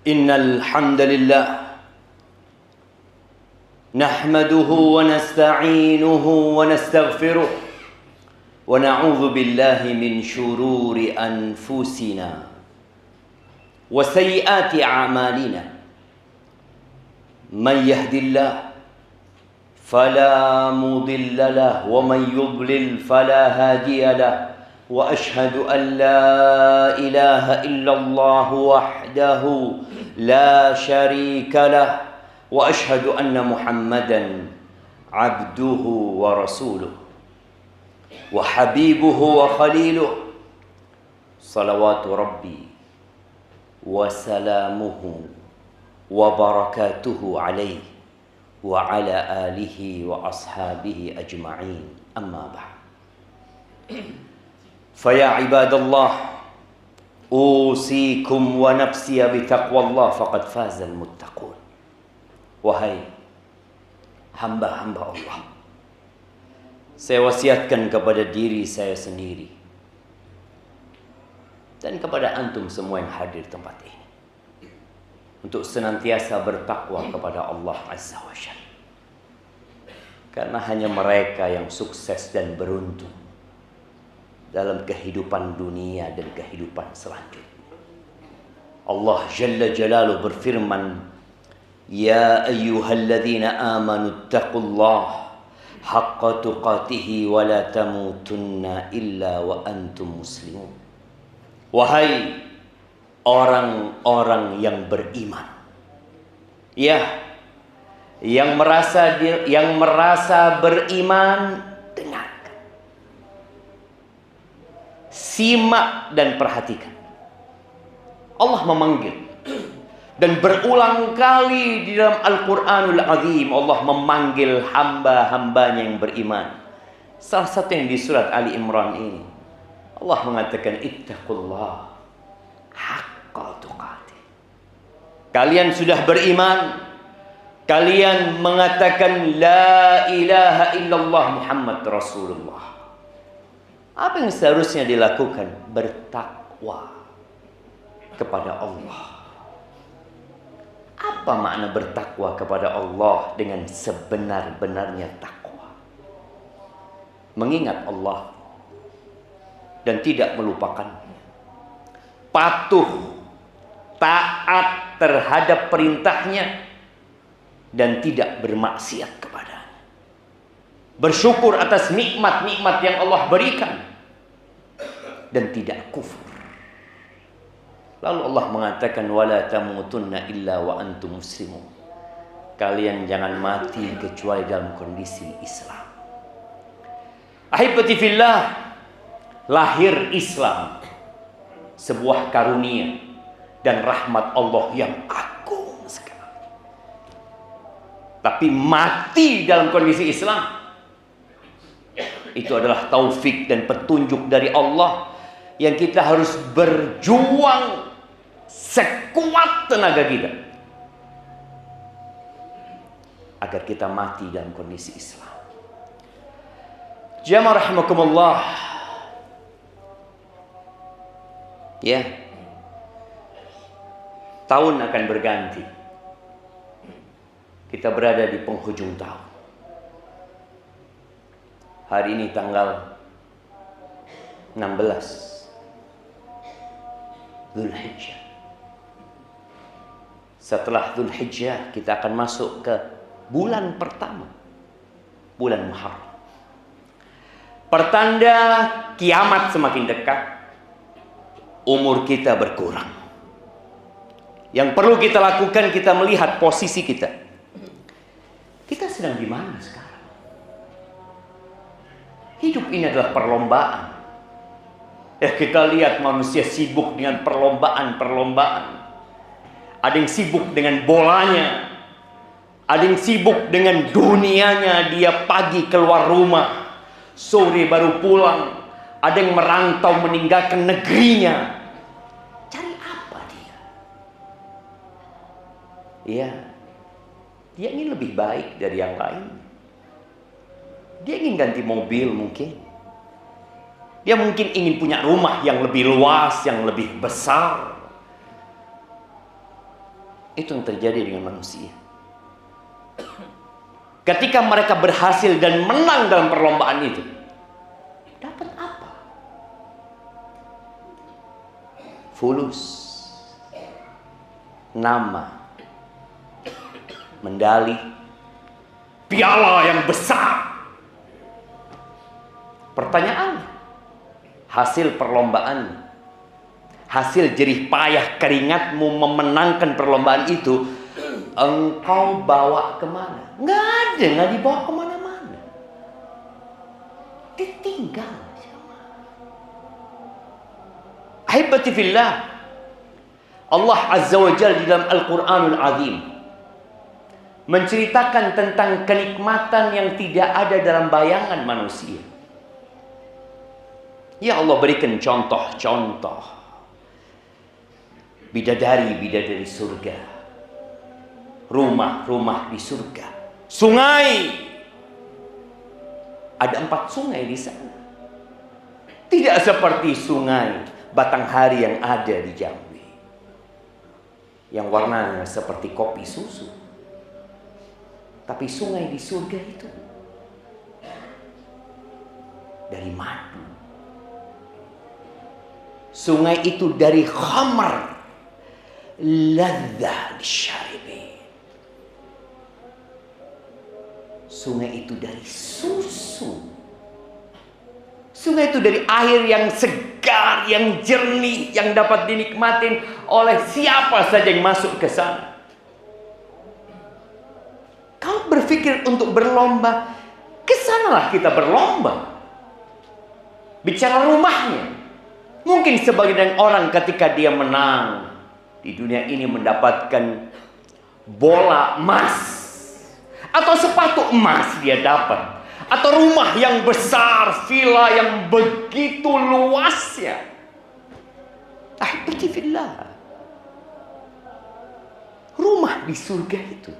Innal hamdalillah nahmaduhu wa nasta'inuhu wa nastaghfiruh wa na'udzu billahi min shururi anfusina wa sayyiati a'malina. Man yahdillahu fala mudilla lahu wa man yudlil fala hadiya lahu. وأشهد أن لا إله إلا الله وحده لا شريك له وأشهد أن محمدا عبده ورسوله وحبيبه وخليله صلوات ربي وسلامه وبركاته عليه وعلى آله وأصحابه أجمعين. أما بعد، فيا عباد الله أوصيكم ونفسي بتقوى الله فقد فاز المتقون. Wahai hamba-hamba Allah, saya wasiatkan kepada diri saya sendiri dan kepada antum semua yang hadir tempat ini untuk senantiasa bertakwa kepada Allah Azza wa Jalla, karena hanya mereka yang sukses dan beruntung dalam kehidupan dunia dan kehidupan selanjutnya. Allah Jalla Jalaluhu berfirman, Ya ayyuhalladzina amanu taqullaha haqqa tuqatih wa la tamutunna illa wa antum muslimun. Wahai orang-orang yang beriman, ya, yang merasa beriman, dengarkan, simak dan perhatikan. Allah memanggil dan berulang kali di dalam Al-Quranul Azim Allah memanggil hamba-hambanya yang beriman. Salah satu yang di surat Ali Imran ini Allah mengatakan ittaqullah haqqa tuqatih. Kalian sudah beriman, kalian mengatakan la ilaha illallah Muhammad Rasulullah. Apa yang seharusnya dilakukan? Bertakwa kepada Allah. Apa makna bertakwa kepada Allah dengan sebenar-benarnya takwa? Mengingat Allah dan tidak melupakannya, patuh, taat terhadap perintahnya dan tidak bermaksiat kepadanya, bersyukur atas nikmat-nikmat yang Allah berikan dan tidak kufur. Lalu Allah mengatakan wala tamutunna illa wa antum muslimun. Kalian jangan mati kecuali dalam kondisi Islam. Ahibati fillah, lahir Islam sebuah karunia dan rahmat Allah yang agung sekali. Tapi mati dalam kondisi Islam itu adalah taufik dan petunjuk dari Allah yang kita harus berjuang sekuat tenaga kita agar kita mati dalam kondisi Islam. Jamaah rahimakumullah. Ya, tahun akan berganti. Kita berada di penghujung tahun. Hari ini tanggal 16 Dzulhijjah. Setelah Dzulhijjah kita akan masuk ke bulan pertama, bulan Muharram. Pertanda kiamat semakin dekat, umur kita berkurang. Yang perlu kita lakukan, kita melihat posisi kita. Kita sedang di mana sekarang? Hidup ini adalah perlombaan. Ya, kita lihat manusia sibuk dengan perlombaan. Ada yang sibuk dengan bolanya, ada yang sibuk dengan dunianya. Dia pagi keluar rumah, sore baru pulang. Ada yang merantau meninggalkan negerinya. Cari apa dia? Iya, dia ingin lebih baik dari yang lain. Dia ingin ganti mobil mungkin. Dia mungkin ingin punya rumah yang lebih luas, yang lebih besar. Itu yang terjadi dengan manusia. Ketika mereka berhasil dan menang dalam perlombaan itu, dapat apa? Fulus, nama, medali, piala yang besar. Pertanyaannya, hasil perlombaan, hasil jerih payah keringatmu memenangkan perlombaan itu, engkau bawa kemana? Nggak ada, nggak dibawa kemana-mana. Ditinggal. Ahibati fillah, Allah Azza wa Jalla di dalam Al-Quranul Azim menceritakan tentang kenikmatan yang tidak ada dalam bayangan manusia. Ya Allah berikan contoh-contoh bidadari-bidadari surga, rumah-rumah di surga, sungai. Ada 4 sungai di sana. Tidak seperti sungai Batanghari yang ada di Jambi, yang warnanya seperti kopi susu. Tapi sungai di surga itu dari madu. Sungai itu dari khamar, ladzah lisyaribin. Sungai itu dari susu. Sungai itu dari air yang segar, yang jernih, yang dapat dinikmatin oleh siapa saja yang masuk ke sana. Kau berpikir untuk berlomba, kesanalah kita berlomba. Bicara rumahnya, mungkin sebagian orang ketika dia menang di dunia ini mendapatkan bola emas atau sepatu emas dia dapat, atau rumah yang besar, villa yang begitu luasnya. Ahibati fillah, rumah di surga itu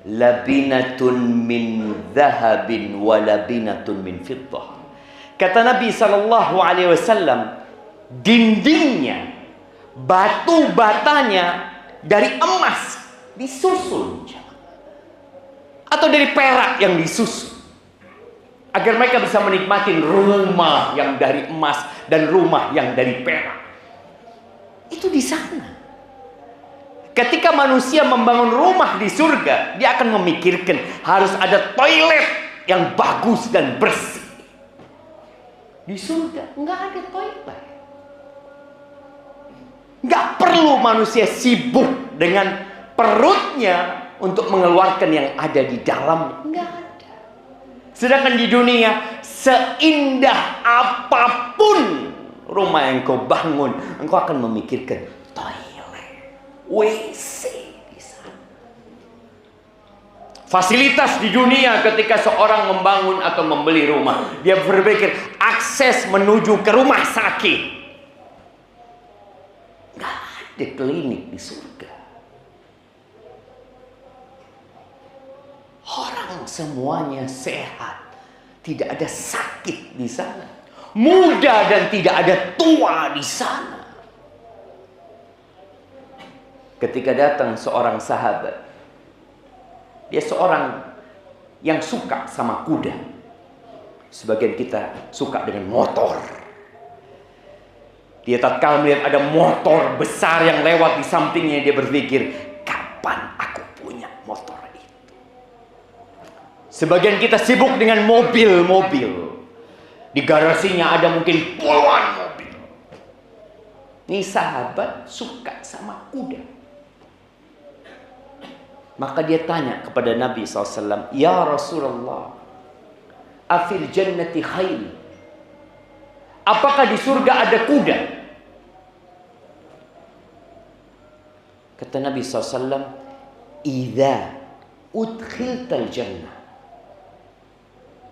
labinatun min dhahabin wa labinatun min fiddah. Kata Nabi SAW, dindingnya, batu batanya dari emas disusun, atau dari perak yang disusun, agar mereka bisa menikmati rumah yang dari emas dan rumah yang dari perak. Itu di sana. Ketika manusia membangun rumah di surga, dia akan memikirkan harus ada toilet yang bagus dan bersih. Di surga nggak ada toilet. Nggak perlu manusia sibuk dengan perutnya untuk mengeluarkan yang ada di dalam. Nggak ada. Sedangkan di dunia, seindah apapun rumah yang kau bangun, engkau akan memikirkan toilet, WC di sana. Fasilitas di dunia ketika seorang membangun atau membeli rumah, dia berpikir akses menuju ke rumah sakit. Nggak ada klinik di surga. Orang semuanya sehat, tidak ada sakit di sana. Muda dan tidak ada tua di sana. Ketika datang seorang sahabat, dia seorang yang suka sama kuda. Sebagian kita suka dengan motor. Dia tatkala melihat ada motor besar yang lewat di sampingnya, dia berpikir, kapan aku punya motor itu? Sebagian kita sibuk dengan mobil-mobil. Di garasinya ada mungkin puluhan mobil. Ini sahabat suka sama kuda. Maka dia tanya kepada Nabi SAW, Ya Rasulullah, afil jannati khayl? Apakah di surga ada kuda? Kata Nabi SAW, Idza udkhiltal jannah,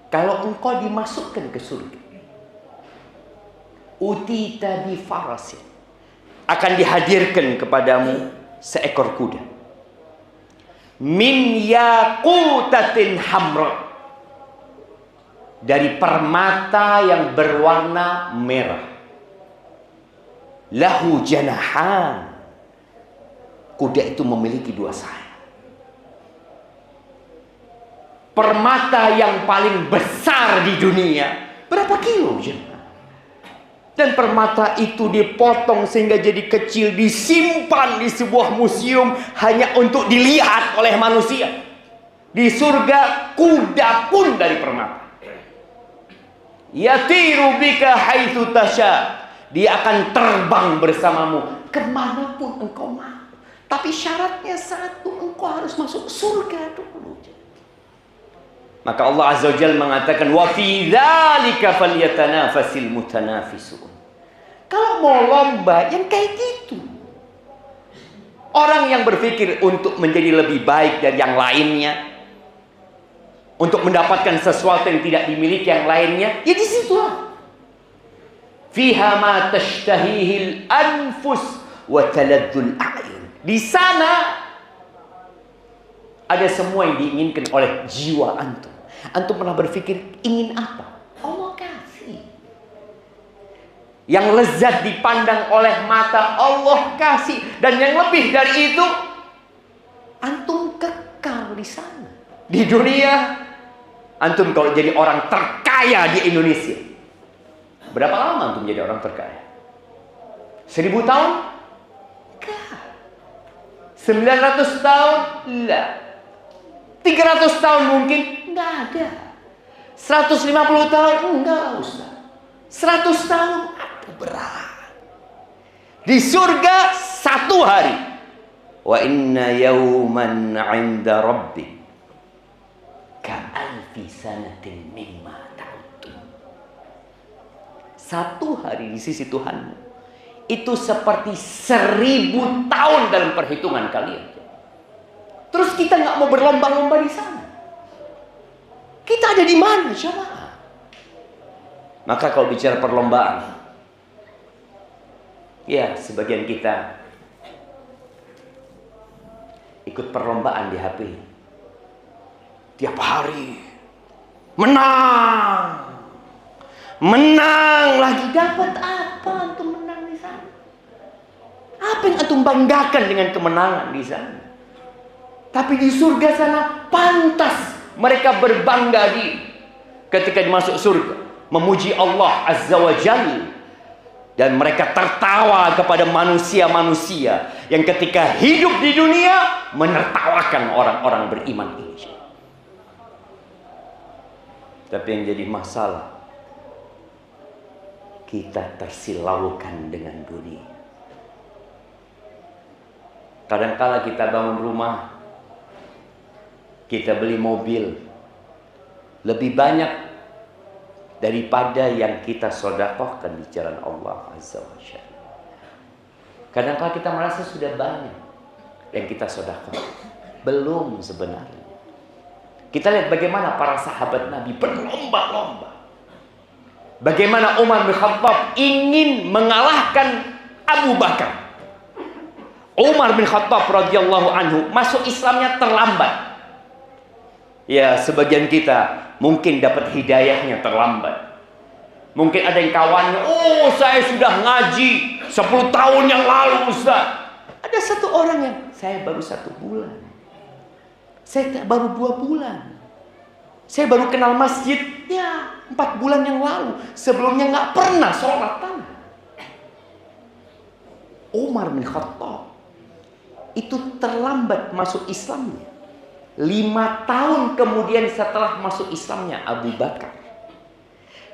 kalau engkau dimasukkan ke surga, utita bi farasin, akan dihadirkan kepadamu seekor kuda, min yaqutatin hamra, dari permata yang berwarna merah, lahu janahan, Kuda itu memiliki dua sayap. Permata yang paling besar di dunia berapa kilo? Dan permata itu dipotong sehingga jadi kecil, disimpan di sebuah museum hanya untuk dilihat oleh manusia. Di surga kuda pun dari permata. Yatiru bika haitsu tasya. Dia akan terbang bersamamu kemanapun engkau mau. Tapi syaratnya satu, engkau harus masuk surga dulu. Maka Allah Azza wa Jalla mengatakan, wa fi dzalika falyatanafasil mutanafisun. Kalau mau lomba yang kayak gitu. Orang yang berpikir untuk menjadi lebih baik dari yang lainnya, untuk mendapatkan sesuatu yang tidak dimiliki yang lainnya, ya di situ. Fiha ma tashtahihil anfus wa taladzul a'yun. Di sana ada semua yang diinginkan oleh jiwa antum. Antum pernah berpikir ingin apa? Allah kasih. Yang lezat dipandang oleh mata, Allah kasih. Dan yang lebih dari itu, antum kekal di sana. Di dunia, antum kalau jadi orang terkaya di Indonesia, berapa lama antum jadi orang terkaya? 1000 tahun? Enggak. 900 tahun? Enggak. 300 tahun mungkin? Enggak ada. 150 tahun? Enggak, Ustaz. 100 tahun? Aduh, berat. Di surga 1 hari. Wa inna yawman 'inda rabbik ka'alfi sanatin mimma ta'udun. 1 hari di sisi Tuhanmu itu seperti 1000 tahun dalam perhitungan kalian. Terus kita nggak mau berlomba-lomba di sana. Kita ada di mana, jemaah? Maka kalau bicara perlombaan, ya sebagian kita ikut perlombaan di HP. Tiap hari menang, menang lagi. Dapat apa antum menang di sana? Apa yang antum banggakan dengan kemenangan di sana? Tapi di surga sana pantas mereka berbangga diri ketika masuk surga, memuji Allah Azza wa Jalla. Dan mereka tertawa kepada manusia-manusia yang ketika hidup di dunia menertawakan orang-orang beriman ini. Tapi yang jadi masalah, kita tersilaukan dengan dunia. Kadangkala kita bangun rumah, kita beli mobil lebih banyak daripada yang kita sedekahkan di jalan Allah Azza wa Jalla. Kadang-kadang kita merasa sudah banyak yang kita sedekahkan. Belum sebenarnya. Kita lihat bagaimana para sahabat Nabi berlomba-lomba. Bagaimana Umar bin Khattab ingin mengalahkan Abu Bakar. Umar bin Khattab radhiyallahu anhu masuk Islamnya terlambat. Ya, sebagian kita mungkin dapat hidayahnya terlambat. Mungkin ada yang kawannya, oh saya sudah ngaji 10 tahun yang lalu Ustaz. Ada satu orang yang, saya baru 1 bulan. Saya baru 2 bulan. Saya baru kenal masjid, ya 4 bulan yang lalu. Sebelumnya nggak pernah sholatan. Umar bin Khattab itu terlambat masuk Islamnya. 5 tahun kemudian setelah masuk Islamnya Abu Bakar,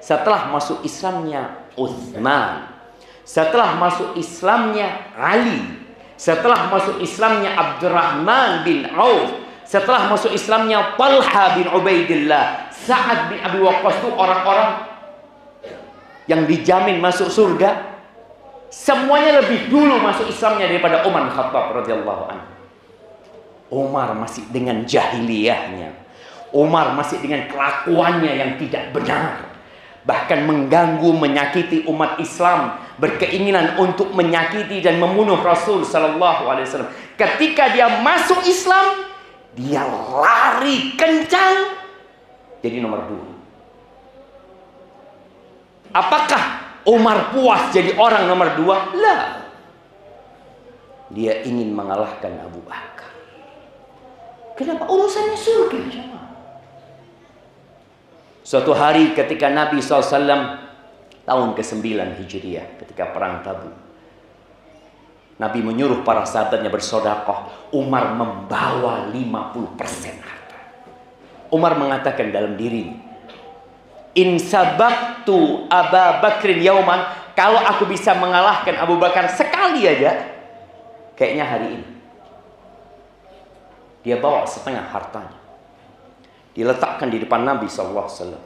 setelah masuk Islamnya Utsman, setelah masuk Islamnya Ali, setelah masuk Islamnya Abdurrahman bin Auf, setelah masuk Islamnya Talha bin Ubaidillah, Sa'ad bin Abi Waqqas, itu orang-orang yang dijamin masuk surga. Semuanya lebih dulu masuk Islamnya daripada Umar bin Khattab radhiyallahu anhu. Umar masih dengan jahiliyahnya. Umar masih dengan kelakuannya yang tidak benar. Bahkan mengganggu, menyakiti umat Islam. Berkeinginan untuk menyakiti dan membunuh Rasul sallallahu alaihi wasallam. Ketika dia masuk Islam, dia lari kencang jadi nomor 2. Apakah Umar puas jadi orang nomor 2? Lah. Dia ingin mengalahkan Abu Bakar. Kenapa? Urusannya surga, jemaah. Suatu hari ketika Nabi SAW tahun ke-9 Hijriah, ketika perang Tabuk, Nabi menyuruh para sahabatnya bersedekah. Umar membawa 50% harta. Umar mengatakan dalam dirinya, in sabaqtu Aba Bakrin yauman, kalau aku bisa mengalahkan Abu Bakar sekali aja, kayaknya hari ini. Dia bawa setengah hartanya, diletakkan di depan Nabi SAW.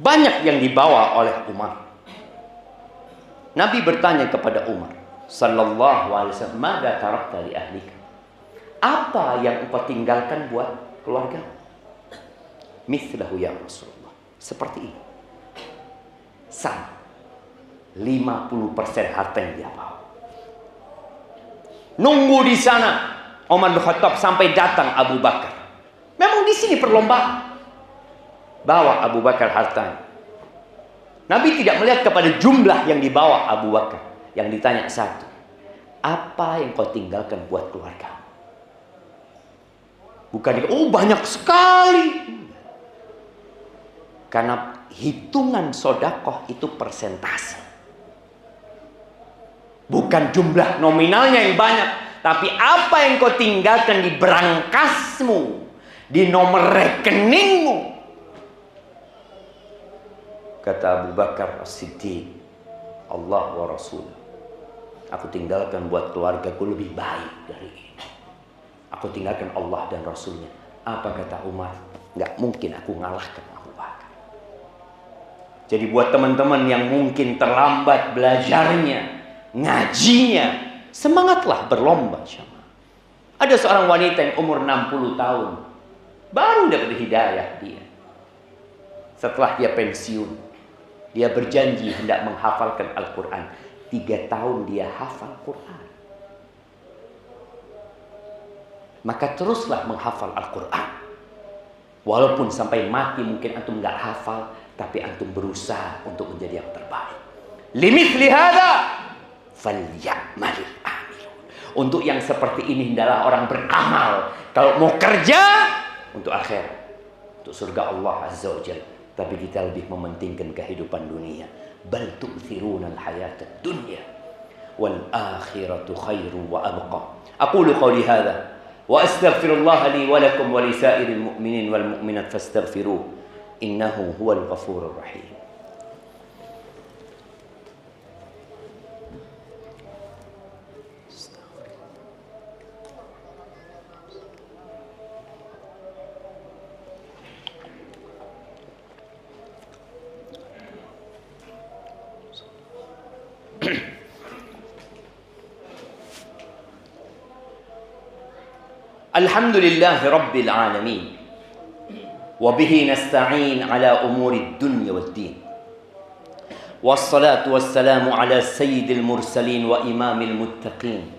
Banyak yang dibawa oleh Umar. Nabi bertanya kepada Umar sallallahu alaihi wasallam, "Mada tarakta li ahlika?" Apa yang engkau tinggalkan buat keluarga? Mithlahu ya Rasulullah. Seperti ini. Sama. 50% harta yang dia bawa. Nunggu di sana Umar bin Khattab sampai datang Abu Bakar. Memang di sini perlombaan. Bawa Abu Bakar hartanya. Nabi tidak melihat kepada jumlah yang dibawa Abu Bakar. Yang ditanya satu, apa yang kau tinggalkan buat keluarga? Bukan, oh banyak sekali. Karena hitungan sedekah itu persentase. Bukan jumlah nominalnya yang banyak, tapi apa yang kau tinggalkan di berangkasmu, di nomor rekeningmu. Kata Abu Bakar As-Siddiq, Allah wa Rasul, aku tinggalkan buat keluargaku lebih baik dari ini. Aku tinggalkan Allah dan Rasulnya. Apa kata Umar? Nggak mungkin aku ngalahkan Abu Bakar. Jadi buat teman-teman yang mungkin terlambat belajarnya, ngajinya, semangatlah berlomba. Ada seorang wanita yang umur 60 tahun, baru dapat hidayah dia. Setelah dia pensiun, dia berjanji hendak menghafalkan Al-Quran. 3 tahun dia hafal Quran. Maka teruslah menghafal Al-Quran. Walaupun sampai mati mungkin antum nggak hafal, tapi antum berusaha untuk menjadi yang terbaik. Limithli hadza falyamalil amilun. Untuk yang seperti ini hendaklah orang beramal. Kalau mau kerja untuk akhirat, untuk surga Allah Azza wa Jalla. Tapi kita lebih mementingkan kehidupan dunia. Bal tu'thiruna al-hayata ad-dunya wal akhiratu khairu wa abqa. Aqulu qawli hadha wa astaghfirullah li wa lakum wa li sa'iril mu'minin wal mu'minat fastaghfiruh innahu huwal ghafurur rahim. Alhamdulillahi Rabbil Alamin. Wabihi nasta'in ala umuri dunya wad din. Wassalatu wassalamu ala sayyidil mursalin wa imamil muttaqin.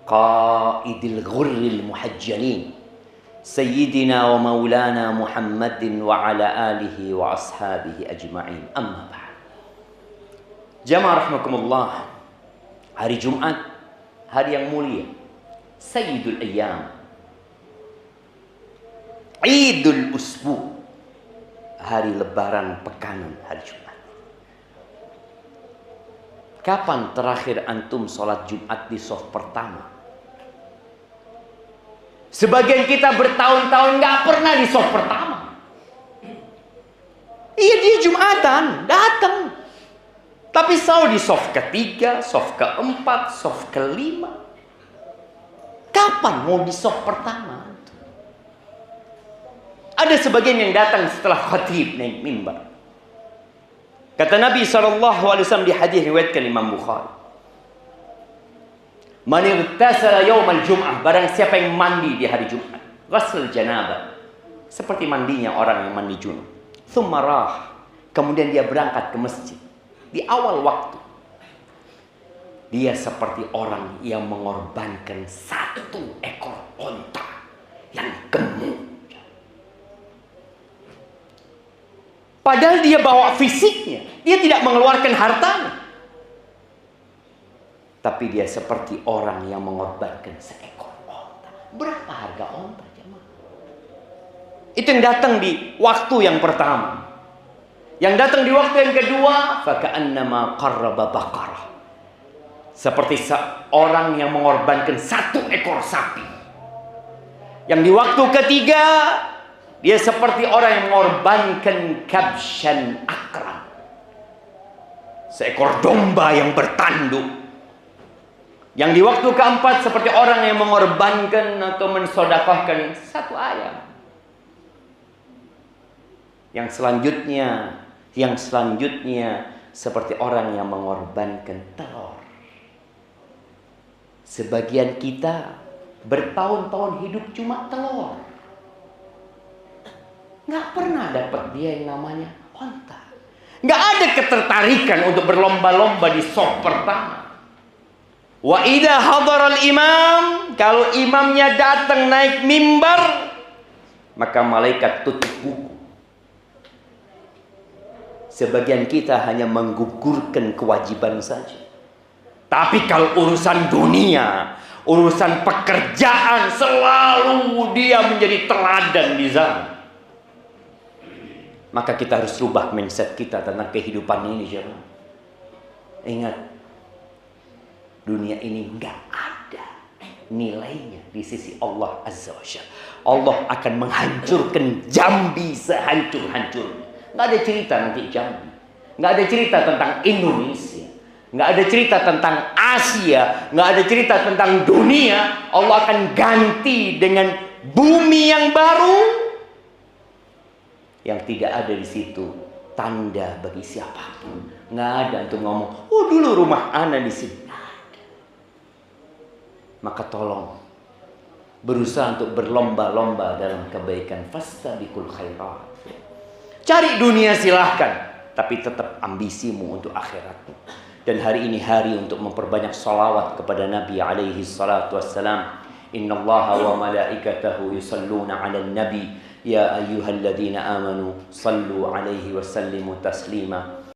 Qaidil ghurril muhajjalin. Sayyidina wa maulana Muhammadin wa ala alihi wa ashabihi ajma'in. Amma ba'd. Jamaah rahmakumullah. Hari Jumat, hari yang mulia, Sayyidul Ayyam, Idul Usbu, hari lebaran pekanan hari Jumat. Kapan terakhir antum sholat Jumat di shaf pertama? Sebagian kita bertahun-tahun gak pernah di shaf pertama. Iya, dia Jumatan, datang. Tapi selalu di shaf ketiga, shaf keempat, shaf kelima. Kapan mau di shaf pertama? Ada sebagian yang datang setelah khatib naik mimbar. Kata Nabi SAW di hadis riwayatkan Imam Bukhari, man irtasala yaumal jum'ah, barang siapa yang mandi di hari Jumat, ghusl janabah, seperti mandinya orang yang mandi junub, thumma rah, kemudian dia berangkat ke masjid di awal waktu, dia seperti orang yang mengorbankan 1 ekor onta yang gemuk. Padahal dia bawa fisiknya, dia tidak mengeluarkan hartanya. Tapi dia seperti orang yang mengorbankan seekor onta. Berapa harga onta, jemaah? Itu yang datang di waktu yang pertama. Yang datang di waktu yang kedua, faka'annama qarraba baqarah. Seperti seorang yang mengorbankan 1 ekor sapi. Yang di waktu ketiga, dia seperti orang yang mengorbankan kabshan akran. Seekor domba yang bertanduk. Yang di waktu keempat seperti orang yang mengorbankan atau mensedekahkan 1 ayam. Yang selanjutnya seperti orang yang mengorbankan telur. Sebagian kita bertahun-tahun hidup cuma telur. Nggak pernah dapat dia yang namanya onta. Nggak ada ketertarikan untuk berlomba-lomba di sop pertama. Wa idza hadaral imam, kalau imamnya datang naik mimbar, maka malaikat tutup buku. Sebagian kita hanya menggugurkan kewajiban saja. Tapi kalau urusan dunia, urusan pekerjaan, selalu dia menjadi teladan di zaman. Maka kita harus rubah mindset kita tentang kehidupan ini, jemaah. Ingat, dunia ini nggak ada nilainya di sisi Allah Azza wa Jalla. Allah akan menghancurkan Jambi sehancur-hancurnya. Nggak ada cerita nanti Jambi. Nggak ada cerita tentang Indonesia. Nggak ada cerita tentang Asia. Nggak ada cerita tentang dunia. Allah akan ganti dengan bumi yang baru. Yang tidak ada di situ tanda bagi siapapun. Nggak ada untuk ngomong, oh dulu rumah ana di sini. Nggak ada. Maka tolong berusaha untuk berlomba-lomba dalam kebaikan. Fastabiqul khairat. Cari dunia silahkan, tapi tetap ambisimu untuk akhiratmu. Dan hari ini hari untuk memperbanyak salawat kepada Nabi alaihi salatu wassalam. Innallaha wa malaikatahu yusalluna 'alan nabi. Ya ayyuhalladzina amanu sallu alaihi wa sallimu taslima.